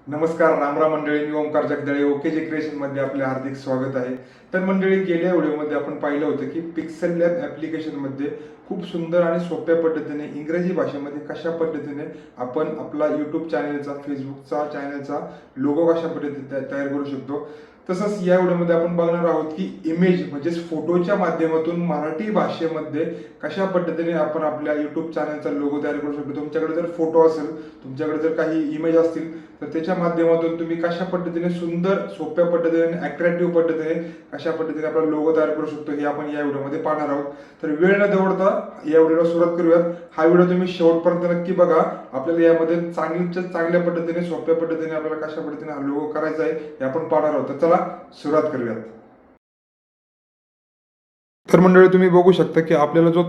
नमस्कार, रामराम मंडळी. मी ओंकार जगदळे, ओकेजे क्रिएशनमध्ये आपले हार्दिक स्वागत आहे. तर मंडळी, गेल्या व्हिडिओमध्ये आपण पाहिलं होतं की पिक्सेल लॅब ॲप्लिकेशनमध्ये खूप सुंदर आणि सोप्या पद्धतीने इंग्रजी भाषेमध्ये कशा पद्धतीने आपण आपला यूट्यूब चॅनलचा, फेसबुकचा चॅनलचा लोगो कशा पद्धतीने तयार करू शकतो. तसंच या व्हिडिओमध्ये आपण बघणार आहोत की इमेज म्हणजेच फोटोच्या माध्यमातून मराठी भाषेमध्ये कशा पद्धतीने आपण आपल्या यूट्यूब चॅनलचा लोगो तयार करू शकतो. तुमच्याकडे जर फोटो असेल, तुमच्याकडे जर काही इमेज असतील, तर त्याच्या माध्यमातून तुम्ही कशा पद्धतीने सुंदर सोप्या पद्धतीने अट्रॅक्टिव्ह पद्धतीने कशा पद्धतीने आपला लोगो तयार करू शकतो हे आपण या व्हिडिओमध्ये पाहणार आहोत. तर वेळ न दवडता या व्हिडिओला सुरुवात करूयात. हा व्हिडिओ तुम्ही शेवटपर्यंत नक्की बघा. आपल्याला यामध्ये चांगल्या पद्धतीने सोप्या पद्धतीने आपल्याला कशा पद्धतीने हा लोगो करायचा आहे हे आपण पाहणार आहोत. तर चला सुरुवात करूयात. तर मंडळी, तुम्ही बघू शकता की आपल्याला जो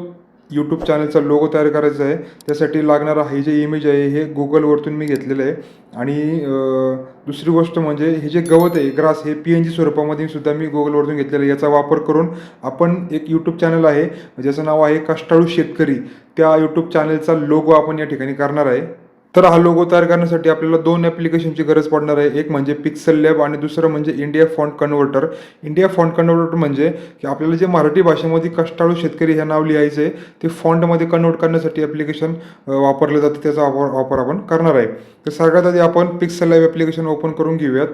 यूट्यूब चॅनलचा लोगो तयार करायचा आहे त्यासाठी लागणारा हे जे इमेज आहे हे गुगलवरतून मी घेतलेलं आहे. आणि दुसरी गोष्ट म्हणजे हे जे गवत आहे, ग्रास, हे PNG स्वरूपामध्ये सुद्धा मी गुगलवरतून घेतलेलं आहे. याचा वापर करून आपण एक यूट्यूब चॅनल आहे ज्याचं नाव आहे कष्टाळू शेतकरी, त्या यूट्यूब चॅनलचा लोगो आपण या ठिकाणी करणार आहे. तर हा लोगो तयार करण्यासाठी आपल्याला दोन ॲप्लिकेशनची गरज पडणार आहे. एक म्हणजे पिक्सेल लॅब आणि दुसरं म्हणजे India font converter. India font converter म्हणजे की आपल्याला जे मराठी भाषेमध्ये कष्टाळू शेतकरी हे नाव लिहायचं आहे ते फॉन्टमध्ये कन्वर्ट करण्यासाठी ॲप्लिकेशन वापरलं जातं. त्याचा वापर आपण करणार आहे. तर सगळ्यात आधी आपण पिक्सेल लॅब ॲप्लिकेशन ओपन करून घेऊयात.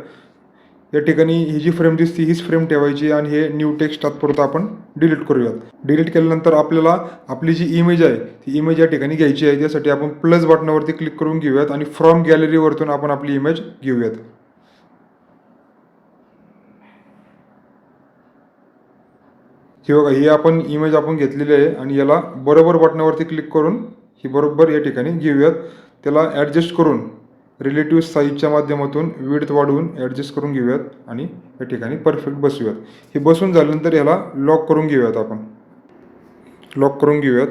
या ठिकाणी ही जी फ्रेम दिसते हीच फ्रेम ठेवायची आणि हे न्यू टेक्स्ट तात्पुरतं आपण डिलीट करूयात. डिलीट केल्यानंतर आपल्याला आपली जी इमेज आहे ती इमेज या ठिकाणी घ्यायची आहे. त्यासाठी आपण प्लस बटनावरती क्लिक करून घेऊयात आणि फ्रॉम गॅलरीवरतून आपण आपली इमेज घेऊयात. ही बघा, ही आपण इमेज आपण घेतलेली आहे आणि याला बरोबर बटनावरती क्लिक करून ही बरोबर या ठिकाणी घेऊयात. त्याला ॲडजस्ट करून रिलेटिव्ह साईजच्या माध्यमातून विड्थ वाढवून ॲडजस्ट करून घेऊयात आणि या ठिकाणी परफेक्ट बसूयात. हे बसून झाल्यानंतर याला लॉक करून घेऊयात. आपण लॉक करून घेऊयात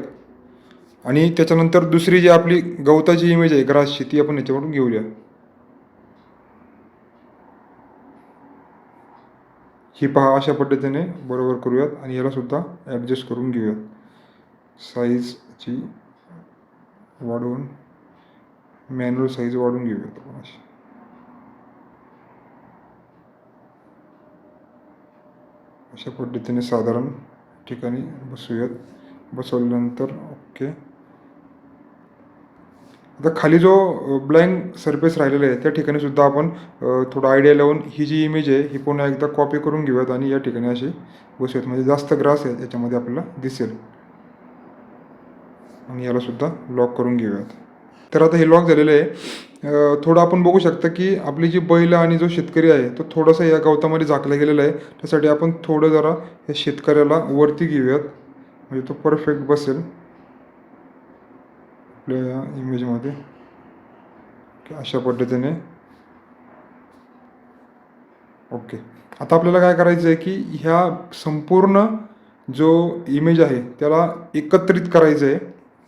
आणि त्याच्यानंतर दुसरी जी आपली गवताची इमेज आहे ग्रासची ती आपण याच्यावरून घेऊया. ही पहा, अशा पद्धतीने बरोबर करूयात आणि याला सुद्धा ॲडजस्ट करून घेऊयात. साईजची वाढवून मॅन्युअल साईज वाढवून घेऊयात आपण अशी. अशा पद्धतीने साधारण ठिकाणी बसूयात. बसवल्यानंतर ओके. आता खाली जो ब्लँक सरफेस राहिलेला आहे त्या ठिकाणी सुद्धा आपण थोडा आयडिया लावून ही जी इमेज आहे ही पुन्हा एकदा कॉपी करून घेऊयात आणि या ठिकाणी अशी बसूयात. म्हणजे जास्त ग्रास आहे याच्यामध्ये आपल्याला दिसेल. आणि याला सुद्धा लॉक करून घेऊयात. तर आता हे लॉक झालेलं आहे. थोडं आपण बघू शकता की आपली जी बैल आणि जो शेतकरी आहे तो थोडासा या गवतामध्ये झाकला गेलेला आहे. त्यासाठी आपण थोडं जरा या शेतकऱ्याला वरती घेऊयात म्हणजे तो परफेक्ट बसेल आपल्या या इमेजमध्ये. अशा पद्धतीने ओके. आता आपल्याला काय करायचं आहे की ह्या संपूर्ण जो इमेज आहे त्याला एकत्रित करायचं आहे.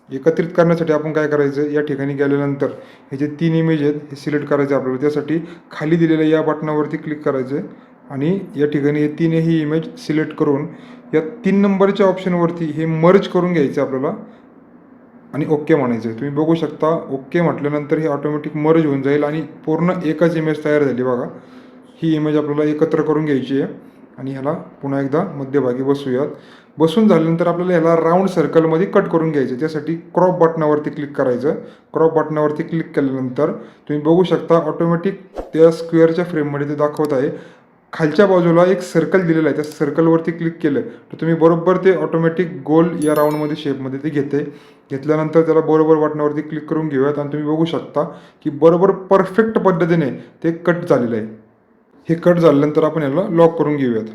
एकत्रित करण्यासाठी आपण काय करायचं आहे, या ठिकाणी गेल्यानंतर हे जे 3 इमेज आहेत हे सिलेक्ट करायचे आपल्याला. त्यासाठी खाली दिलेल्या या बटनावरती क्लिक करायचं आहे आणि या ठिकाणी हे तीनही इमेज सिलेक्ट करून या 3 नंबरच्या ऑप्शनवरती हे मर्ज करून घ्यायचं आपल्याला आणि ओके म्हणायचं आहे. तुम्ही बघू शकता ओके म्हटल्यानंतर हे ऑटोमॅटिक मर्ज होऊन जाईल आणि पूर्ण एकच इमेज तयार झाली बघा. ही इमेज आपल्याला एकत्र करून घ्यायची आहे आणि ह्याला पुन्हा एकदा मध्यभागी बसूयात. बसून झाल्यानंतर आपल्याला ह्याला राऊंड सर्कलमध्ये कट करून घ्यायचं. त्यासाठी क्रॉप बटनावरती क्लिक करायचं. क्रॉप बटनावरती क्लिक केल्यानंतर तुम्ही बघू शकता ऑटोमॅटिक त्या स्क्वेअरच्या फ्रेममध्ये ते दाखवत आहे. खालच्या बाजूला एक सर्कल दिलेलं आहे, त्या सर्कलवरती क्लिक केलं तर तुम्ही बरोबर ते ऑटोमॅटिक गोल या राऊंडमध्ये शेपमध्ये ते घेते. घेतल्यानंतर त्याला बरोबर बटनावरती क्लिक करून घेऊयात आणि तुम्ही बघू शकता की बरोबर परफेक्ट पद्धतीने ते कट झालेलं आहे. हे कट झाल्यानंतर आपण याला लॉक करून घेऊयात.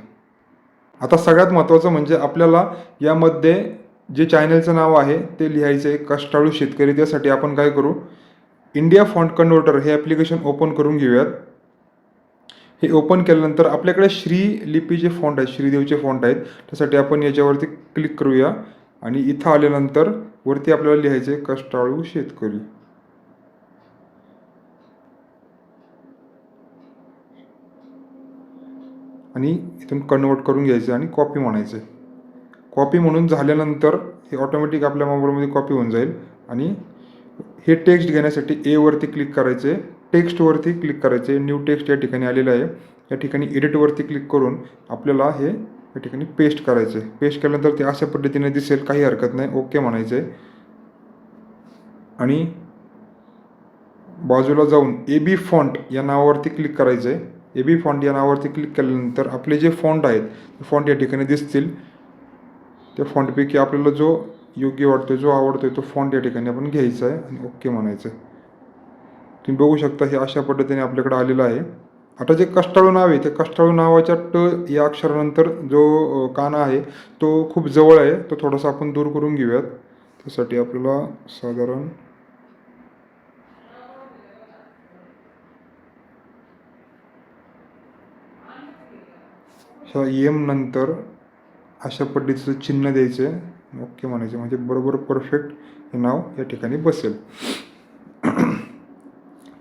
आता सगळ्यात महत्त्वाचं म्हणजे आपल्याला यामध्ये जे चॅनलचं नाव आहे ते लिहायचं आहे कष्टाळू शेतकरी. त्यासाठी आपण काय करू, इंडिया फॉन्ट कन्व्हर्टर हे ॲप्लिकेशन ओपन करून घेऊयात. हे ओपन केल्यानंतर आपल्याकडे श्री लिपीचे फॉन्ट आहेत, श्रीदेवचे फॉन्ट आहेत. त्यासाठी आपण याच्यावरती क्लिक करूया आणि इथं आल्यानंतर वरती आपल्याला लिहायचं आहे कष्टाळू शेतकरी. आणि इथून कन्वर्ट करून घ्यायचं आणि कॉपी म्हणायचं. कॉपी म्हणून झाल्यानंतर हे ऑटोमॅटिक आपल्या मोबाईलमध्ये कॉपी होऊन जाईल. आणि हे टेक्स्ट घेण्यासाठी ए वरती क्लिक करायचे टेक्स्टवरती क्लिक करायचं आहे. न्यू टेक्स्ट या ठिकाणी आलेलं आहे. या ठिकाणी एडिटवरती क्लिक करून आपल्याला हे या ठिकाणी पेस्ट करायचं आहे. पेस्ट केल्यानंतर ते अशा पद्धतीने दिसेल, काही हरकत नाही, ओके म्हणायचं आहे. आणि बाजूला जाऊन AB फॉन्ट या नावावरती क्लिक करायचं आहे. AB फॉन्ट या नावावरती क्लिक केल्यानंतर आपले जे फॉन्ट आहेत ते फॉन्ट या ठिकाणी दिसतील. त्या फॉन्टपैकी आपल्याला जो योग्य वाटतो, जो आवडतो तो फॉन्ट या ठिकाणी आपण घ्यायचा आहे आणि ओके म्हणायचं आहे. तुम्ही बघू शकता हे अशा पद्धतीने आपल्याकडे आलेलं आहे. आता जे कष्टाळू नाव आहे, त्या कष्टाळू नावाच्या ट या अक्षरानंतर जो काना आहे तो खूप जवळ आहे, तो थोडासा आपण दूर करून घेऊयात. त्यासाठी आपल्याला साधारण ह्या एम नंतर अशा पद्धतीचं चिन्ह द्यायचं आहे, ओके म्हणायचं, म्हणजे बरोबर परफेक्ट हे नाव या ठिकाणी बसेल.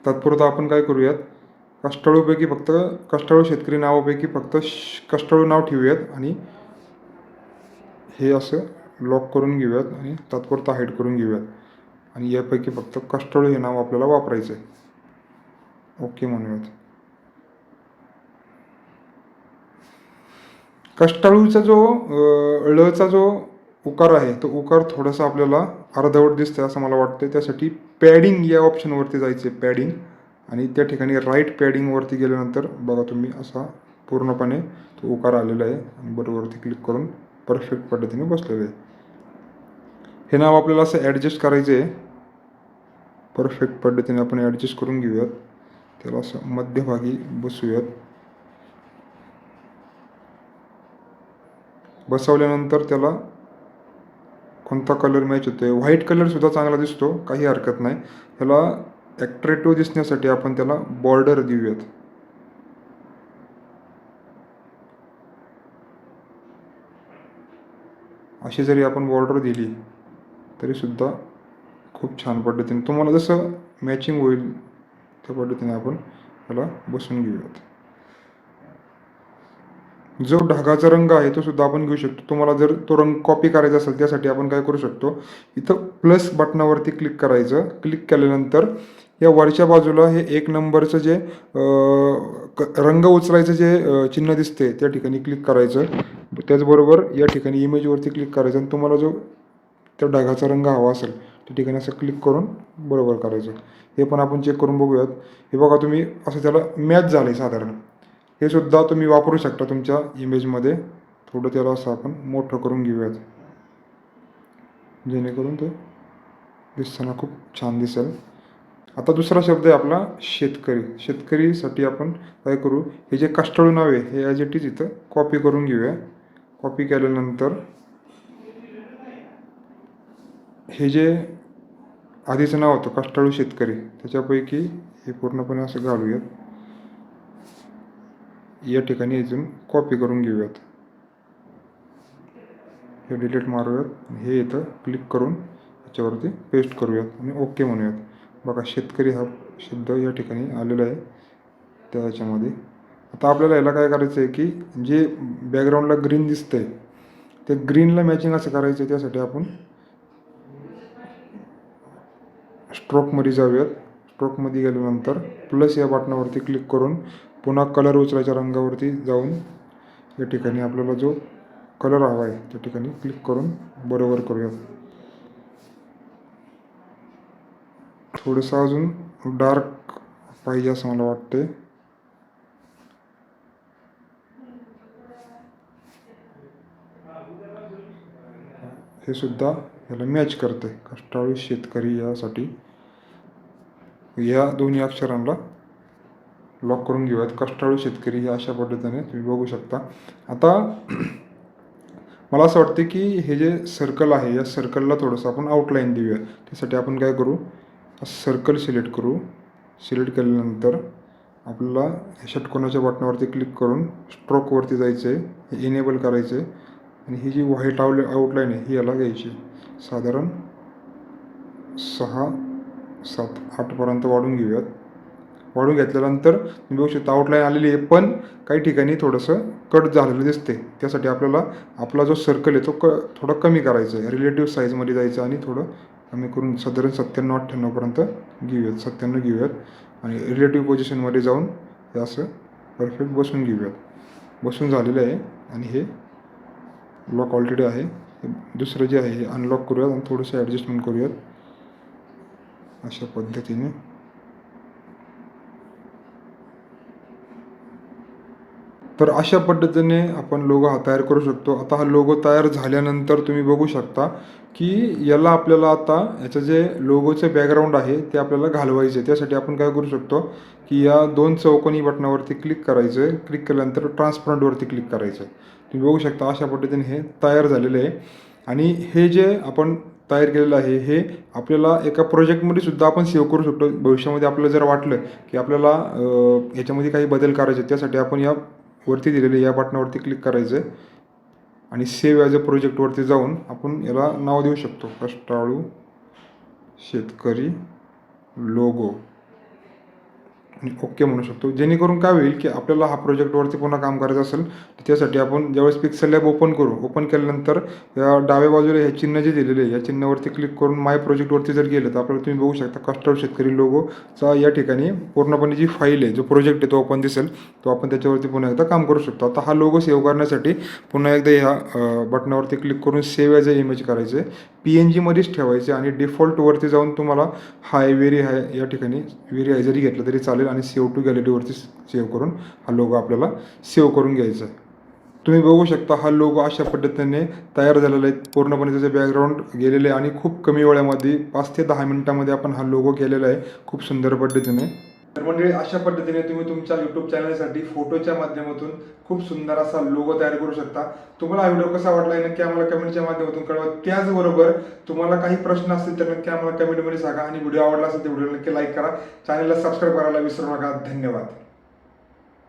तात्पुरतं आपण काय करूयात, कष्टाळूपैकी फक्त कष्टाळू शेतकरी नावापैकी फक्त कष्टाळू नाव ठेवूयात आणि हे असं लॉक करून घेऊयात आणि तात्पुरतं हाईड करून घेऊयात. आणि यापैकी फक्त कष्टाळू हे नाव आपल्याला वापरायचं आहे, ओके म्हणूयात. कष्टाळूचा जो ळचा जो उकार आहे तो उकार थोडासा आपल्याला अर्धवट दिसतंय असं मला वाटतं. त्यासाठी पॅडिंग या ऑप्शनवरती जायचं आहे, पॅडिंग, आणि त्या ठिकाणी राईट पॅडिंगवरती गेल्यानंतर बघा तुम्ही असा पूर्णपणे तो उकार आलेला आहे आणि बरोबरती क्लिक करून परफेक्ट पद्धतीने बसलेलं आहे. हे नाव आपल्याला असं ॲडजस्ट करायचं आहे, परफेक्ट पद्धतीने आपण ॲडजस्ट करून घेऊयात. त्याला असं मध्यभागी बसूयात. बसवल्यानंतर त्याला कोणता कलर मॅच होतो आहे, व्हाईट कलरसुद्धा चांगला दिसतो, काही हरकत नाही. ह्याला ॲट्रॅक्टिव्ह दिसण्यासाठी आपण त्याला बॉर्डर देऊयात. अशी जरी आपण बॉर्डर दिली तरीसुद्धा खूप छान पद्धतीने तुम्हाला जसं मॅचिंग होईल त्या पद्धतीने आपण ह्याला बसून घेऊयात. जो ढगाचा रंग आहे तो सुद्धा आपण घेऊ शकतो. तुम्हाला जर तो रंग कॉपी करायचा असेल त्यासाठी आपण काय करू शकतो, इथं प्लस बटनावरती क्लिक करायचं. क्लिक केल्यानंतर या वरच्या बाजूला हे 1 नंबरचं जे रंग उचलायचं जे चिन्ह दिसते त्या ठिकाणी क्लिक करायचं. त्याचबरोबर या ठिकाणी इमेजवरती क्लिक करायचं आणि तुम्हाला जो त्या ढगाचा रंग हवा असेल त्या ठिकाणी असं क्लिक करून बरोबर करायचं. हे पण आपण चेक करून बघूयात. हे बघा तुम्ही असं त्याला मॅच झालं आहे साधारण. हे सुद्धा तुम्ही वापरू शकता तुमच्या इमेजमध्ये. थोडं त्याला असं आपण मोठं करून घेऊयात जेणेकरून ते दिसताना खूप छान दिसेल. आता दुसरा शब्द आहे आपला शेतकरी. शेतकरीसाठी आपण काय करू, हे जे कष्टाळू नाव आहे हे ॲज इट इज इथं कॉपी करून घेऊया. कॉपी केल्यानंतर हे जे आधीचं नाव होतं कष्टाळू शेतकरी त्याच्यापैकी हे पूर्णपणे असं घालूयात. या ठिकाणी इथून कॉपी करून घेऊयात. हे डिलीट मारूयात. हे इथं क्लिक करून याच्यावरती पेस्ट करूयात आणि ओके म्हणूयात. बघा शेतकरी हा शब्द या ठिकाणी आलेला आहे त्या ह्याच्यामध्ये. आता आपल्याला याला काय करायचं आहे की जे बॅकग्राऊंडला ग्रीन दिसतंय ते ग्रीनला मॅचिंग असं करायचं आहे. त्यासाठी आपण स्ट्रोकमध्ये जाऊयात. स्ट्रोकमध्ये गेल्यानंतर प्लस या बटनावरती क्लिक करून पुन्हा कलर उचलायच्या रंगावरती जाऊन या ठिकाणी आपल्याला जो कलर हवा आहे त्या ठिकाणी क्लिक करून बरोबर करूयात. थोडंसं अजून डार्क पाहिजे असं मला वाटते. हे सुद्धा याला मॅच करते. कष्टाळू शेतकरी यासाठी या दोन्ही अक्षरांना लॉक करून घेऊयात. कष्टाळू शेतकरी हे अशा पद्धतीने तुम्ही बघू शकता. आता मला असं वाटते की हे जे सर्कल आहे या सर्कलला थोडंसं आपण आउटलाईन देऊया. त्यासाठी आपण काय करू, सर्कल सिलेक्ट करू. सिलेक्ट केल्यानंतर आपल्याला षटकोनाच्या बटनावरती क्लिक करून स्ट्रोकवरती जायचं आहे, हे इनेबल करायचं आहे आणि ही जी व्हाईट आउटलाईन आहे ही याला घ्यायची. साधारण 6, 7, 8पर्यंत वाढून घेऊयात. वाढून घेतल्यानंतर तुम्ही बघू शकता आउटलाईन आलेली आहे, पण काही ठिकाणी थोडंसं कट झालेलं दिसते. त्यासाठी आपल्याला आपला जो सर्कल आहे तो थोडा कमी करायचा आहे. रिलेटिव्ह साईजमध्ये जायचं आणि थोडं कमी करून साधारण 97-98पर्यंत घेऊयात. 97 घेऊयात आणि रिलेटिव्ह पोझिशनमध्ये जाऊन हे असं परफेक्ट बसून घेऊयात. बसून झालेलं आहे आणि हे लॉक ऑलरेडी आहे. दुसरं जे आहे हे अनलॉक करूयात आणि थोडंसं ॲडजस्टमेंट करूयात अशा पद्धतीने. तर अशा पद्धतीने आपण लोगो हा तयार करू शकतो. आता हा लोगो तयार झाल्यानंतर तुम्ही बघू शकता की याला आपल्याला आता याचं जे लोगोचं बॅकग्राऊंड आहे ते आपल्याला घालवायचं आहे. त्यासाठी आपण काय करू शकतो की या 2 चौकोनी बटनावरती क्लिक करायचं आहे. क्लिक केल्यानंतर ट्रान्सपरंटवरती क्लिक करायचं आहे. तुम्ही बघू शकता अशा पद्धतीने हे तयार झालेलं आहे. आणि हे जे आपण तयार केलेलं आहे हे आपल्याला एका प्रोजेक्टमध्ये सुद्धा आपण सेव्ह करू शकतो. भविष्यामध्ये आपल्याला जर वाटलं की आपल्याला ह्याच्यामध्ये काही बदल करायचे त्यासाठी आपण या वरती दिलेले या बटनावरती क्लिक करायचं आहे आणि सेव्ह ॲज अ प्रोजेक्टवरती जाऊन आपण याला नाव देऊ शकतो, कष्टाळू शेतकरी लोगो, आणि ओके म्हणू शकतो. जेणेकरून काय होईल की आपल्याला हा प्रोजेक्टवरती पुन्हा काम करायचं असेल तर त्यासाठी आपण ज्यावेळेस पिक्सेल लॅब ओपन करू, ओपन केल्यानंतर या डाव्या बाजूला हे चिन्ह जे दिलेले आहे या चिन्हावरती क्लिक करून माय प्रोजेक्टवरती जर गेलं तर आपल्याला तुम्ही बघू शकता कष्टाळू शेतकरी लोगोचा या ठिकाणी पूर्णपणे जी फाईल आहे, जो प्रोजेक्ट आहे तो ओपन दिसेल. तो आपण त्याच्यावरती पुन्हा एकदा काम करू शकतो. आता हा लोगो सेव्ह करण्यासाठी पुन्हा एकदा ह्या बटनावरती क्लिक करून सेव्ह ॲज अ इमेज करायचं आहे. PNGमध्येच ठेवायचे आणि डिफॉल्टवरती जाऊन तुम्हाला हाय व्हेरी हाय या ठिकाणी व्हेरी हाय जरी घेतलं तरी चालेल आणि सेव्ह टू गॅलरीवरती सेव्ह करून हा लोगो आपल्याला सेव्ह करून घ्यायचा आहे. तुम्ही बघू शकता हा लोगो अशा पद्धतीने तयार झालेला आहे. पूर्णपणे त्याचे बॅकग्राऊंड गेलेले आहे आणि खूप कमी वेळामध्ये 5 ते 10 मिनिटांमध्ये आपण हा लोगो केलेला आहे खूप सुंदर पद्धतीने. तर म्हणजे अशा पद्धतीने तुम्ही तुमच्या यूट्यूब चॅनलसाठी फोटोच्या माध्यमातून खूप सुंदर असा लोगो तयार करू शकता. तुम्हाला हा व्हिडिओ कसा वाटला हे नक्की आम्हाला कमेंटच्या माध्यमातून कळवा. त्याचबरोबर तुम्हाला काही प्रश्न असतील तर नक्की आम्हाला कमेंटमध्ये सांगा आणि व्हिडिओ आवडला असेल तर व्हिडिओ नक्की लाईक करा. चॅनलला सबस्क्राईब करायला विसरू नका. धन्यवाद.